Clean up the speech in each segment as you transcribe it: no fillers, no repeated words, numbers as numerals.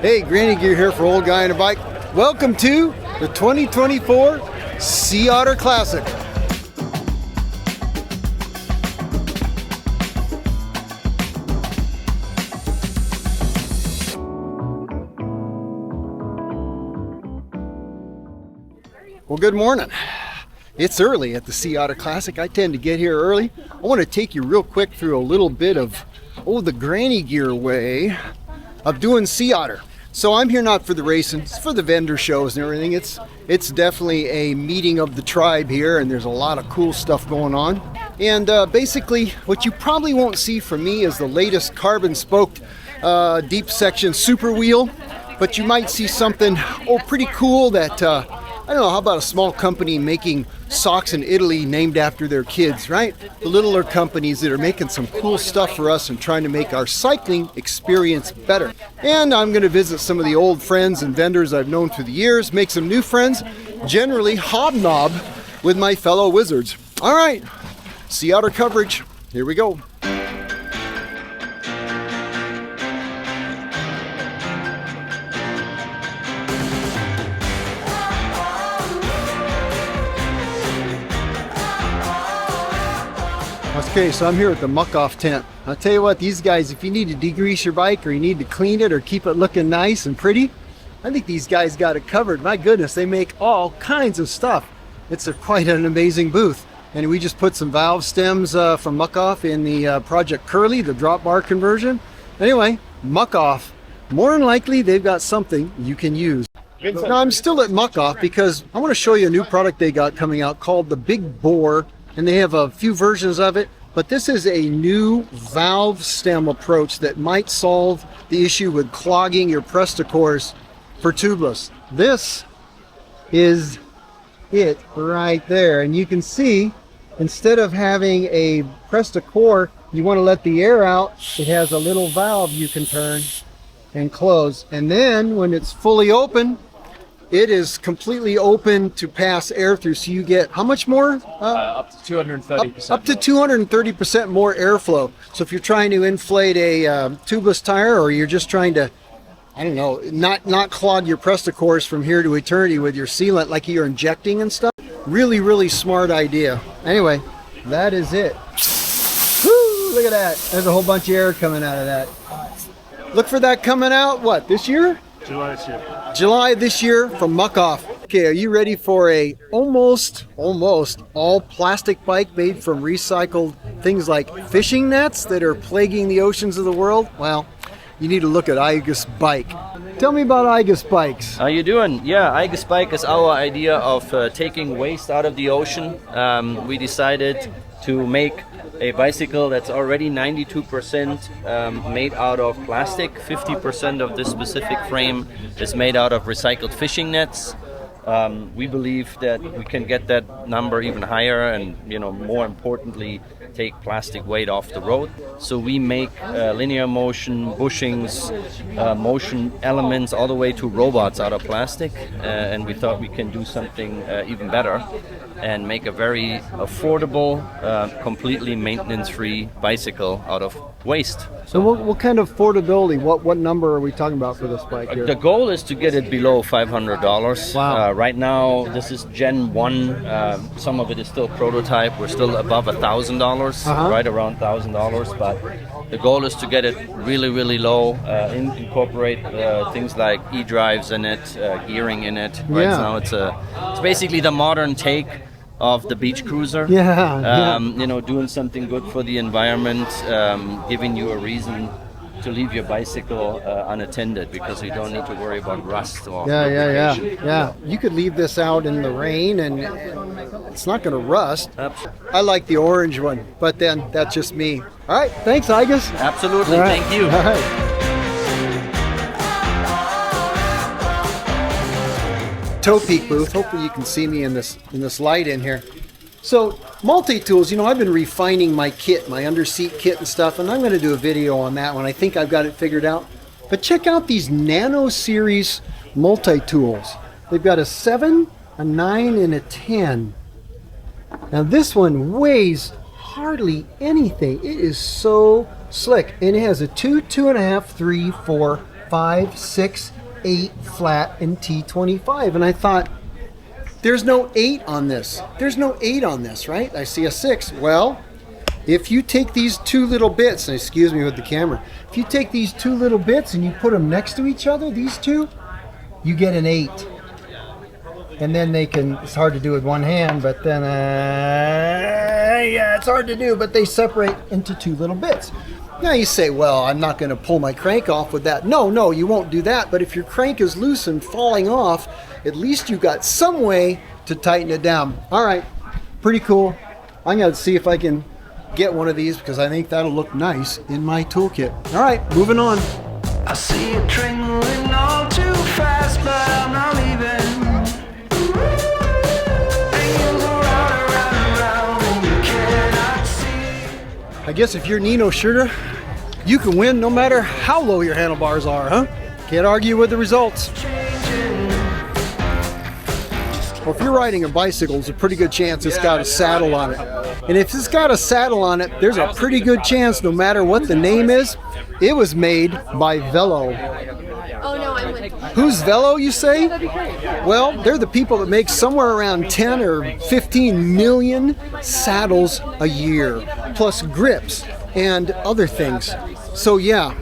Hey, Grannygear here for Old Guy on a Bike. Welcome to the 2024 Sea Otter Classic. Well, good morning. It's early at the Sea Otter Classic. I tend to get here early. I want to take you real quick through a little bit of, the Grannygear way of doing Sea Otter. So I'm here not for the racing, it's for the vendor shows and everything. It's definitely a meeting of the tribe here, and there's a lot of cool stuff going on. And basically, what you probably won't see from me is the latest carbon spoked deep section super wheel, but you might see something pretty cool that I don't know, how about a small company making socks in Italy named after their kids, right? The littler companies that are making some cool stuff for us and trying to make our cycling experience better. And I'm going to visit some of the old friends and vendors I've known through the years, make some new friends, generally hobnob with my fellow wizards. All right, Sea Otter coverage. Here we go. Okay, so I'm here at the muck-off tent. I'll tell you what, these guys, if you need to degrease your bike or you need to clean it or keep it looking nice and pretty, I think these guys got it covered. My goodness, they make all kinds of stuff. It's quite an amazing booth. And we just put some valve stems from Muck-Off in the Project Curly, the drop bar conversion. Anyway, Muck-Off, more than likely they've got something you can use. Now I'm still at Muck-Off because I want to show you a new product they got coming out called the Big Bore, and they have a few versions of it. But this is a new valve stem approach that might solve the issue with clogging your Prestacores for tubeless. This is it right there. And you can see, instead of having a Prestacore, you want to let the air out, it has a little valve you can turn and close. And then when it's fully open, it is completely open to pass air through, so you get how much more? Up to 230%. Up to 230% more airflow. So if you're trying to inflate a tubeless tire, or you're just trying to, I don't know, not clog your Prestacores from here to eternity with your sealant like you're injecting and stuff. Really, really smart idea. Anyway, that is it. Woo, look at that. There's a whole bunch of air coming out of that. Look for that coming out, what, this year? July this year. July this year from Muck-Off. Okay, are you ready for a almost all plastic bike made from recycled things like fishing nets that are plaguing the oceans of the world? Well, you need to look at Igus bike. Tell me about Igus bikes. How you doing? Yeah, Igus bike is our idea of taking waste out of the ocean. We decided to make a bicycle that's already 92% made out of plastic. 50% of this specific frame is made out of recycled fishing nets. We believe that we can get that number even higher, and more importantly, take plastic weight off the road. So we make linear motion bushings, motion elements, all the way to robots out of plastic, and we thought we can do something even better and make a very affordable, completely maintenance-free bicycle out of waste. So what kind of affordability, what number are we talking about for this bike here? The goal is to get it below $500. Wow. Right now, this is Gen 1. Some of it is still prototype. We're still above $1,000, right around $1,000. But the goal is to get it really, really low, incorporate things like e-drives in it, gearing in it. Right now, it's basically the modern take of the beach cruiser. Doing something good for the environment, giving you a reason to leave your bicycle unattended, because you don't need to worry about rust or Yeah. You could leave this out in the rain and it's not going to rust. I like the orange one, but then that's just me. All right, thanks, Igus. Absolutely, right. Thank you. All right. Topeak booth. Hopefully you can see me in this light in here. So Multitools, I've been refining my kit, my underseat kit and stuff, and I'm going to do a video on that one. I think I've got it figured out. But check out these Nano Series Multitools. They've got a 7, a 9, and a 10. Now this one weighs hardly anything. It is so slick, and it has a 2, 2.5, 3, 4, 5, 6, 8 flat, and T25. And I thought, there's no 8 on this. There's no 8 on this, right? I see a 6. Well, if you take these two little bits, and excuse me with the camera, if you take these two little bits and you put them next to each other, these two, you get an 8. And then they can, it's hard to do with one hand, but then, yeah, it's hard to do, but they separate into two little bits. Now you say, well, I'm not going to pull my crank off with that. No, you won't do that. But if your crank is loose and falling off, at least you got some way to tighten it down. All right, pretty cool. I'm going to see if I can get one of these because I think that'll look nice in my toolkit. All right, moving on. I see it trailing all too fast, but I'm not leaving. I guess if you're Nino Schurter, you can win no matter how low your handlebars are, huh? Can't argue with the results. Well, if you're riding a bicycle, there's a pretty good chance it's got a saddle on it. And if it's got a saddle on it, there's a pretty good chance, no matter what the name is, it was made by Velo. Oh no, I'm with. Who's Velo, you say? Well, they're the people that make somewhere around 10 or 15 million saddles a year, plus grips and other things. So yeah,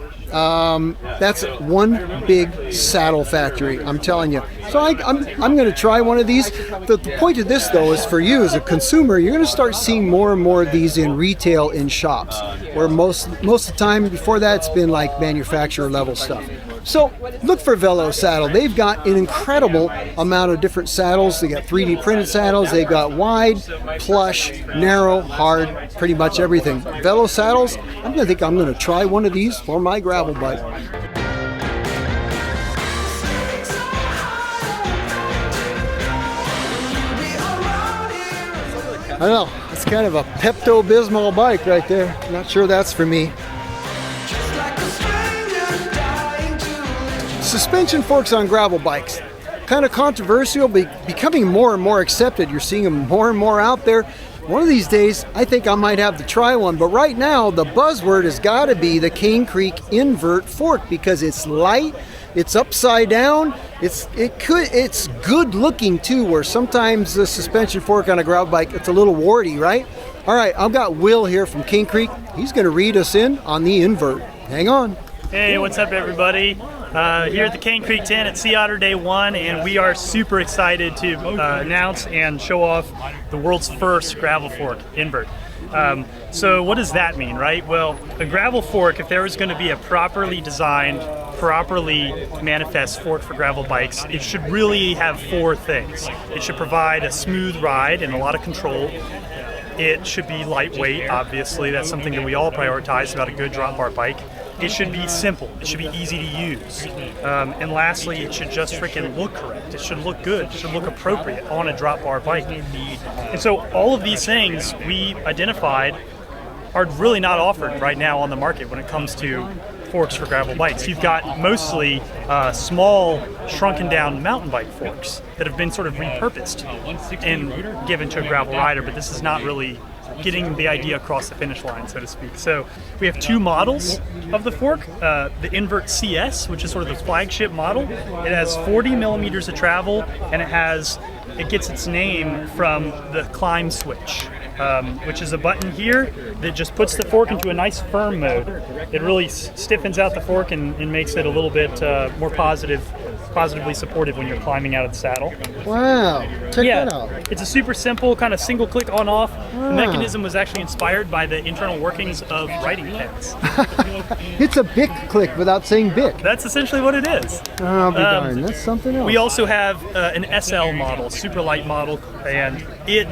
that's one big saddle factory, I'm telling you. So I'm going to try one of these. The point of this, though, is for you as a consumer, you're going to start seeing more and more of these in retail in shops, where most of the time before that, it's been like manufacturer level stuff. So look for Velo Saddle. They've got an incredible amount of different saddles. They got 3D printed saddles. They've got wide, plush, narrow, hard, pretty much everything. Velo Saddles, I'm going to try one of these for my gravel bike. I don't know, it's kind of a Pepto-Bismol bike right there. Not sure that's for me. Suspension forks on gravel bikes, kind of controversial, becoming more and more accepted. You're seeing them more and more out there. One of these days, I think I might have to try one, but right now, the buzzword has got to be the Creek Invert fork because it's light, it's upside down, it's good looking too, where sometimes the suspension fork on a gravel bike, it's a little warty, right? All right, I've got Will here from King Creek. He's going to read us in on the Invert. Hang on. Hey, what's up everybody? Here at the Cane Creek 10 at Sea Otter Day 1, and we are super excited to announce and show off the world's first gravel fork invert. So what does that mean, right? Well, a gravel fork, if there was going to be a properly designed, properly manifest fork for gravel bikes, it should really have 4 things. It should provide a smooth ride and a lot of control. It should be lightweight, obviously. That's something that we all prioritize about a good drop bar bike. It should be simple. It should be easy to use. And lastly, it should just freaking look correct. It should look good. It should look appropriate on a drop bar bike. And so all of these things we identified are really not offered right now on the market when it comes to forks for gravel bikes. You've got mostly small, shrunken down mountain bike forks that have been sort of repurposed and given to a gravel rider, but this is not really getting the idea across the finish line, so to speak. So we have 2 models of the fork. The Invert CS, which is sort of the flagship model. It has 40 millimeters of travel, and it gets its name from the climb switch, which is a button here that just puts the fork into a nice firm mode. It really stiffens out the fork and makes it a little bit more positively supportive when you're climbing out of the saddle. Wow, check that out. It's a super simple kind of single click on off. The mechanism was actually inspired by the internal workings of writing pens. It's a Bic click without saying Bic. That's essentially what it is. I'll be darned, that's something else. We also have an SL model, super light model, and it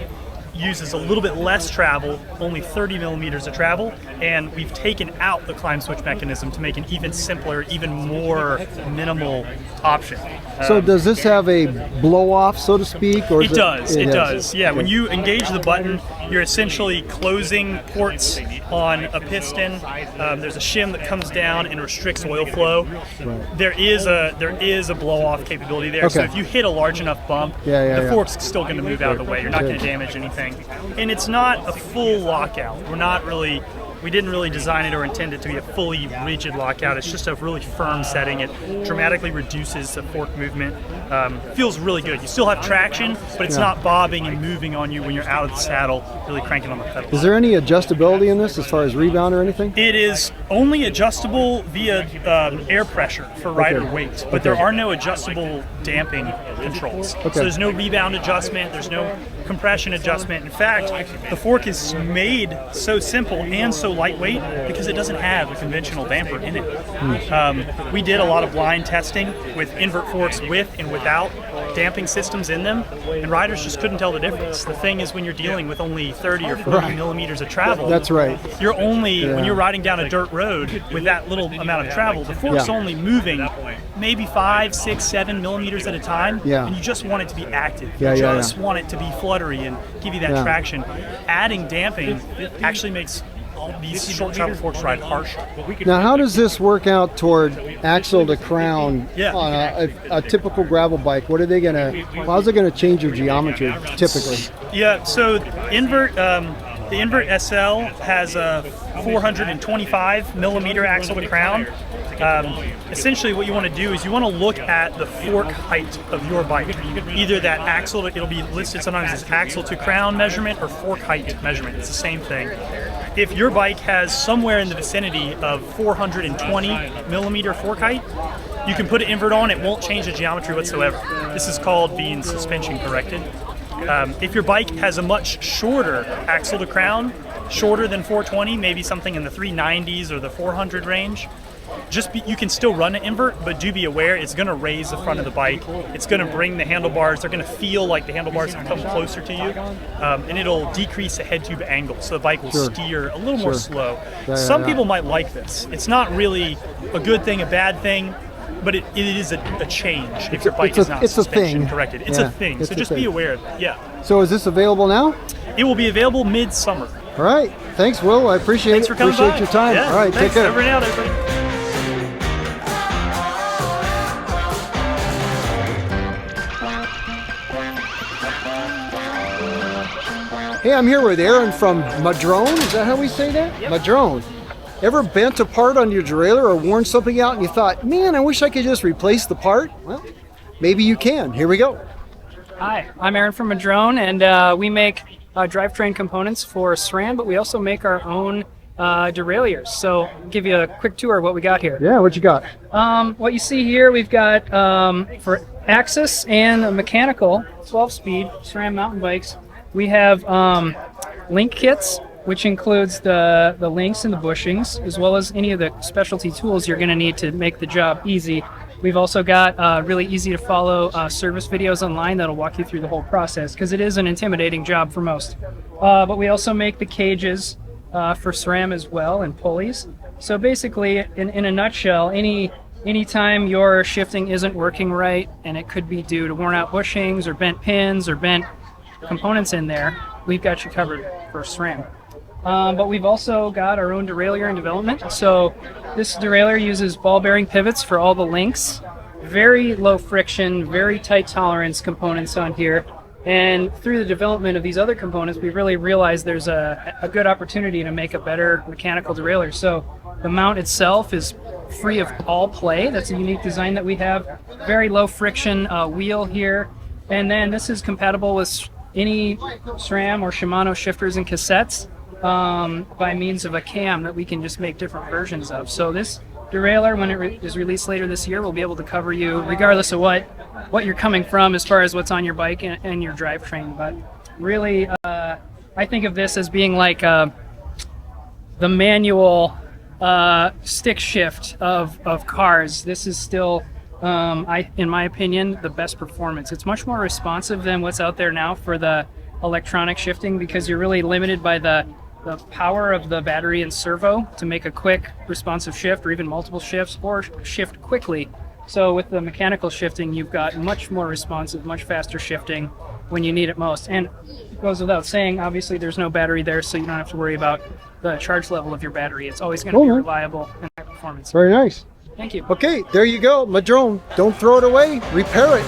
uses a little bit less travel, only 30 millimeters of travel, and we've taken out the climb switch mechanism to make an even simpler, even more minimal option. So does this have a blow off, so to speak? Or It does. Yeah, okay. When you engage the button, you're essentially closing ports on a piston. There's a shim that comes down and restricts oil flow. Right. There is a blow off capability there. So Okay. if you hit a large enough bump, the fork's still going to move out of the way. You're not going to damage anything. And it's not a full lockout. We're not really we didn't really design it or intend it to be a fully rigid lockout. It's just a really firm setting. It dramatically reduces the fork movement. Feels really good. You still have traction, but it's not bobbing and moving on you when you're out of the saddle, really cranking on the pedals. Is there any adjustability in this as far as rebound or anything? It is only adjustable via air pressure for rider weight, but there are no adjustable damping controls. So there's no rebound adjustment, there's no compression adjustment. In fact, the fork is made so simple and so lightweight because it doesn't have a conventional damper in it. We did a lot of blind testing with invert forks with and without damping systems in them, and riders just couldn't tell the difference. The thing is, when you're dealing with only 30 or 40 millimeters of travel, that's right. You're only, when you're riding down a dirt road with that little amount of travel, the fork's only moving maybe 5, 6, 7 millimeters at a time, and you just want it to be active. You just want it to be fluttery and give you that traction. Adding damping actually makes these short travel forks ride harsh. Now, how does this work out toward axle to crown on a typical gravel bike? What are they gonna? How's it gonna change your geometry typically? Yeah, so invert. The Invert SL has a 425 millimeter axle to crown. Essentially what you want to do is you want to look at the fork height of your bike. Either that axle, it'll be listed sometimes as axle to crown measurement or fork height measurement. It's the same thing. If your bike has somewhere in the vicinity of 420 millimeter fork height, you can put an invert on, it won't change the geometry whatsoever. This is called being suspension corrected. If your bike has a much shorter axle to crown, shorter than 420, maybe something in the 390s or the 400 range, you can still run an invert, but do be aware it's going to raise the front of the bike. It's going to bring the handlebars. They're going to feel like the handlebars have come closer to you, and it'll decrease the head tube angle, so the bike will steer a little more slow. Some people might like this. It's not really a good thing, a bad thing, but it is a change if your bike is not suspension corrected. It's a thing, so just be aware of it. So is this available now? It will be available mid-summer. All right. Thanks, Will. I appreciate Thanks it. for coming Appreciate by. your time. Yeah, all right, thanks. take care. Over and out, everybody. Hey, I'm here with Aaron from Madrone. Is that how we say that? Yep. Madrone. Ever bent a part on your derailleur or worn something out and you thought, man, I wish I could just replace the part? Well, maybe you can. Here we go. Hi, I'm Aaron from Madrone, and we make drivetrain components for SRAM, but we also make our own derailleurs. So I'll give you a quick tour of what we got here. Yeah, what you got? What you see here, we've got for axis and a mechanical 12-speed SRAM mountain bikes, we have link kits, which includes the links and the bushings, as well as any of the specialty tools you're going to need to make the job easy. We've also got really easy to follow service videos online that'll walk you through the whole process, because it is an intimidating job for most. But we also make the cages for SRAM as well, and pulleys. So basically, in a nutshell, anytime your shifting isn't working right, and it could be due to worn out bushings or bent pins or bent components in there, we've got you covered for SRAM. But we've also got our own derailleur in development. So this derailleur uses ball bearing pivots for all the links. Very low friction, very tight tolerance components on here. And through the development of these other components, we really realized there's a good opportunity to make a better mechanical derailleur. So the mount itself is free of all play. That's a unique design that we have. Very low friction wheel here. And then this is compatible with any SRAM or Shimano shifters and cassettes by means of a cam that we can just make different versions of. So this derailleur, when it is released later this year, will be able to cover you regardless of what you're coming from as far as what's on your bike and your drivetrain. But really, I think of this as being like the manual stick shift of cars. This is still, in my opinion, the best performance. It's much more responsive than what's out there now for the electronic shifting, because you're really limited by the power of the battery and servo to make a quick responsive shift, or even multiple shifts, or shift quickly. So with the mechanical shifting, you've got much more responsive, much faster shifting when you need it most. And it goes without saying, obviously there's no battery there, so you don't have to worry about the charge level of your battery. It's always going to be reliable and high performance. Very nice. Thank you. Okay, there you go, Madrone. Don't throw it away, repair it.